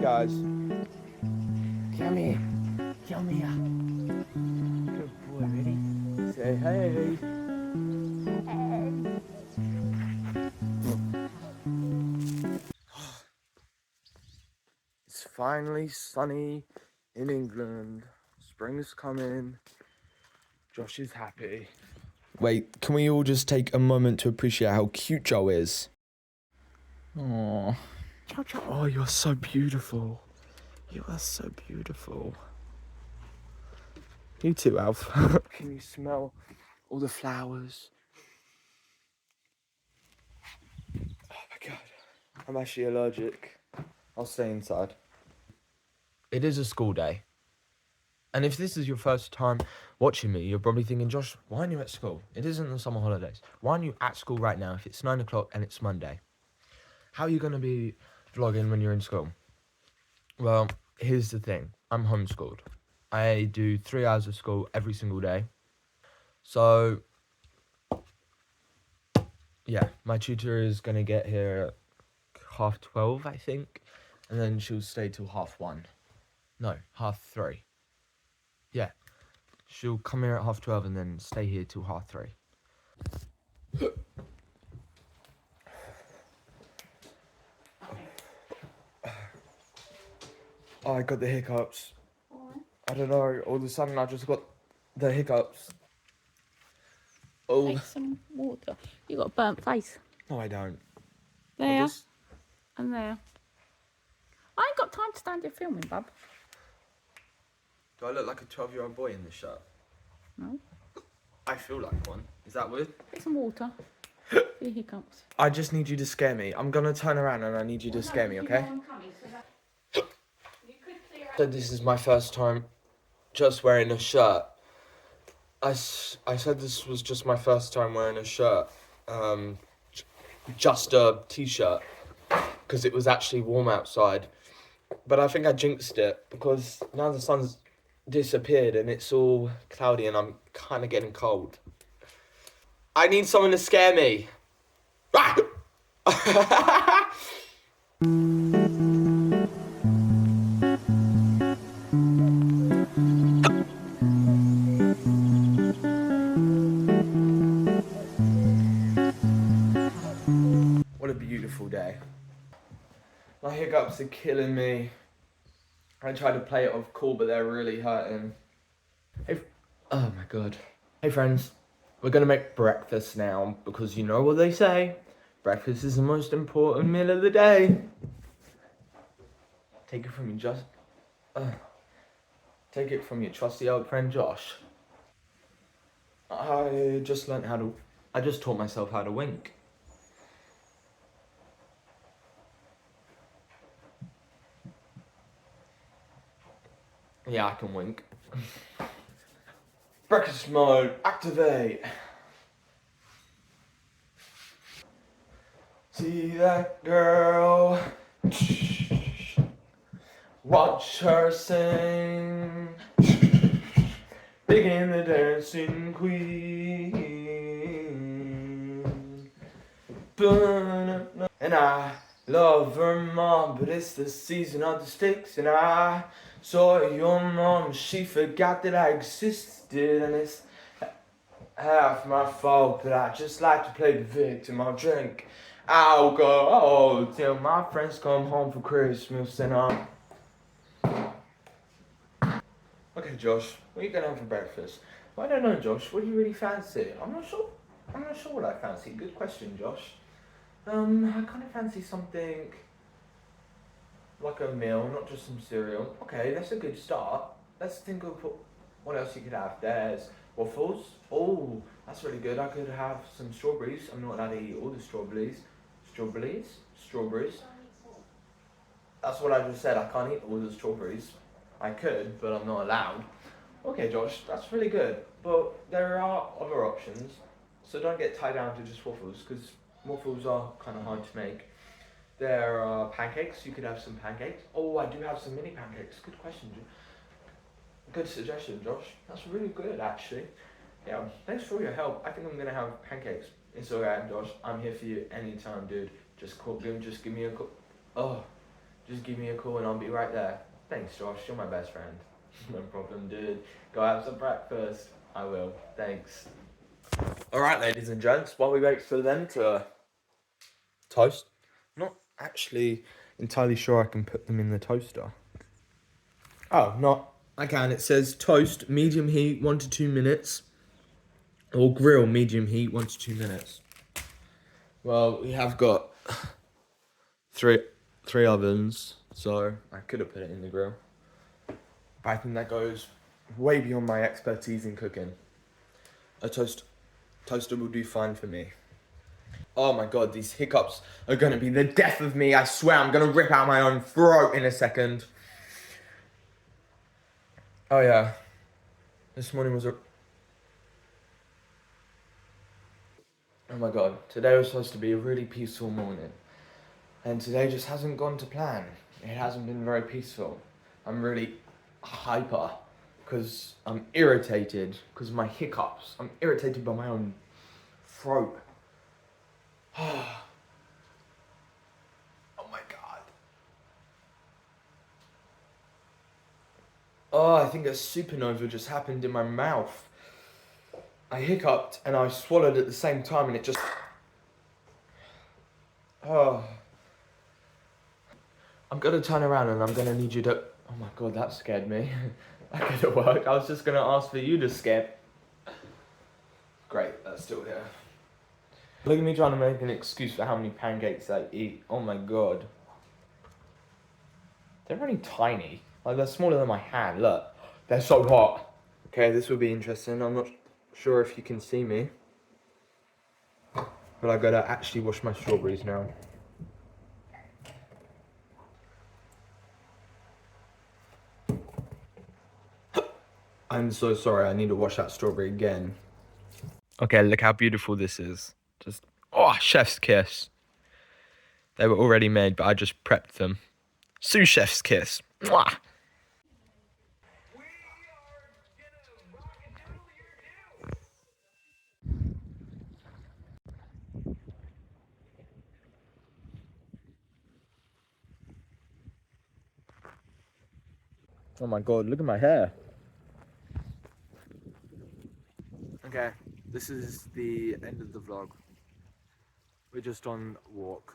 guys. Come here. Come here. Good boy, ready? Say hey. It's finally sunny in England. Spring's coming. Josh is happy. Wait, can we all just take a moment to appreciate how cute Joe is? Aww. Joe. Oh, you're so beautiful. You are so beautiful. You too, Alf. Can you smell all the flowers? Oh my god. I'm actually allergic. I'll stay inside. It is a school day. And if this is your first time watching me, you're probably thinking, Josh, why aren't you at school? It isn't the summer holidays. Why aren't you at school right now if it's 9 o'clock and it's Monday? How are you going to be vlogging when you're in school? Well, here's the thing. I'm homeschooled. I do 3 hours of school every single day. So, yeah, my tutor is going to get here at 12:30, I think. And then she'll stay till 1:30. No, 3:30. Yeah. She'll come here at 12:30 and then stay here till 3:30. Oh, I got the hiccups. What? I don't know. All of a sudden, I just got the hiccups. Oh. Take some water. You got a burnt face. No, I don't. There. And there. I ain't got time to stand here filming, bub. Do I look like a 12-year-old boy in this shirt? No. I feel like one. Is that weird? Get some water. Your hiccups. I just need you to scare me. I'm gonna turn around and I need you to scare me, okay? So this is my first time just wearing a shirt. I said this was just my first time wearing a shirt. Just a t-shirt. Because it was actually warm outside. But I think I jinxed it because now the sun's disappeared and it's all cloudy and I'm kind of getting cold. I need someone to scare me. What a beautiful day. My hiccups are killing me. I tried to play it off cool, but they're really hurting. Hey, oh my god. Hey friends, we're gonna make breakfast now because you know what they say. Breakfast is the most important meal of the day. Take it from your take it from your trusty old friend Josh. I just taught myself how to wink. Yeah, I can wink. Breakfast mode, activate. See that girl? Watch her sing. Begin the dancing queen. And I love her mom, but it's the season of the sticks. And I saw your mom, she forgot that I existed. And it's half my fault, but I just like to play the victim. I'll drink alcohol till my friends come home for Christmas. And okay, Josh, what are you gonna have for breakfast? Well, I don't know, Josh. What do you really fancy? I'm not sure what I fancy. Good question, Josh. I kind of fancy something like a meal, not just some cereal. Okay, that's a good start. Let's think of what else you could have. There's waffles. Oh, that's really good. I could have some strawberries. I'm not allowed to eat all the strawberries. Strawberries. That's what I just said. I can't eat all the strawberries. I could, but I'm not allowed. Okay, Josh, that's really good. But there are other options. So don't get tied down to just waffles, because waffles are kind of hard to make. There are pancakes. You could have some pancakes. Oh, I do have some mini pancakes. Good question. Good suggestion, Josh. That's really good, actually. Yeah, thanks for your help. I think I'm gonna have pancakes. It's alright, Josh. I'm here for you anytime, dude. Just give me a call. Oh, Just give me a call and I'll be right there. Thanks, Josh. You're my best friend. No problem, dude. Go have some breakfast. I will. Thanks. Alright, ladies and gents, while we wait for them to toast, I'm not actually entirely sure I can put them in the toaster. Oh, not. I can. It says toast, medium heat, 1 to 2 minutes. Or grill, medium heat, 1 to 2 minutes. Well, we have got three ovens, so I could have put it in the grill. But I think that goes way beyond my expertise in cooking. A toaster will do fine for me. Oh my god, these hiccups are gonna be the death of me. I swear I'm gonna rip out my own throat in a second. Oh yeah, this morning was a... Oh my god, today was supposed to be a really peaceful morning. And today just hasn't gone to plan. It hasn't been very peaceful. I'm really hyper because I'm irritated because of my hiccups. I'm irritated by my own throat. Oh my god. Oh, I think a supernova just happened in my mouth. I hiccuped and I swallowed at the same time and it just... Oh. I'm gonna turn around and I'm gonna need you to... Oh my god, that scared me. That could have worked. I was just gonna ask for you to scare... Great, that's still here. Look at me trying to make an excuse for how many pancakes I eat. Oh my god. They're only tiny. Like, they're smaller than my hand. Look, they're so hot. Okay, this will be interesting. I'm not sure if you can see me. But I gotta actually wash my strawberries now. I'm so sorry, I need to wash that strawberry again. Okay, look how beautiful this is. Just, oh, chef's kiss. They were already made, but I just prepped them. Sous chef's kiss. Mwah! Oh my god, look at my hair. Okay, this is the end of the vlog. We're just on a walk.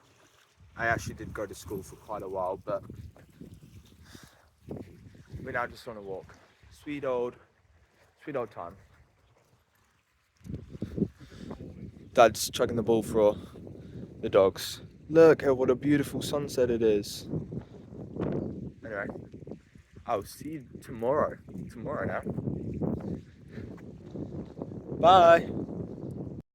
I actually did go to school for quite a while, but we're now just on a walk. Sweet old time. Dad's chugging the ball for the dogs. Look at what a beautiful sunset it is. Anyway, I'll see you tomorrow. Tomorrow now. Bye.